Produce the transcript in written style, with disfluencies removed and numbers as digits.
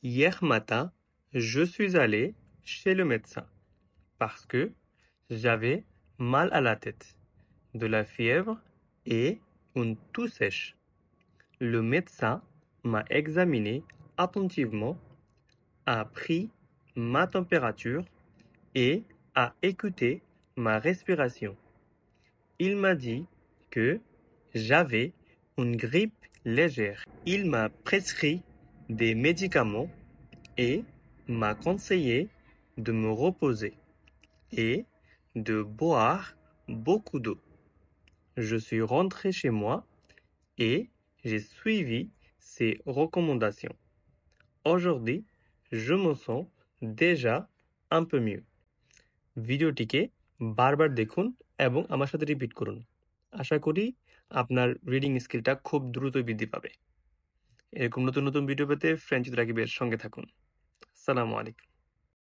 Hier matin, je suis allé chez le médecin parce que j'avais mal à la tête, de la fièvre et une toux sèche. Le médecin m'a examiné attentivement, a pris ma température et a écouté ma respiration. Il m'a dit que j'avais une grippe légère. Il m'a prescrit des médicaments et m'a conseillé de me reposer et de boire beaucoup d'eau. Je suis rentré chez moi et j'ai suivi ses recommandations. Aujourd'hui, je me sens déjà un peu mieux. ভিডিওটিকে বারবার দেখুন এবং আমার সাথে রিপিট করুন। আশা করি আপনার রিডিং স্কিলটা খুব দ্রুত বৃদ্ধি পাবে। এরকম নতুন নতুন ভিডিও পেতে ফ্রেঞ্চ উইথ রাকিবের সঙ্গে থাকুন। আসসালামু আলাইকুম।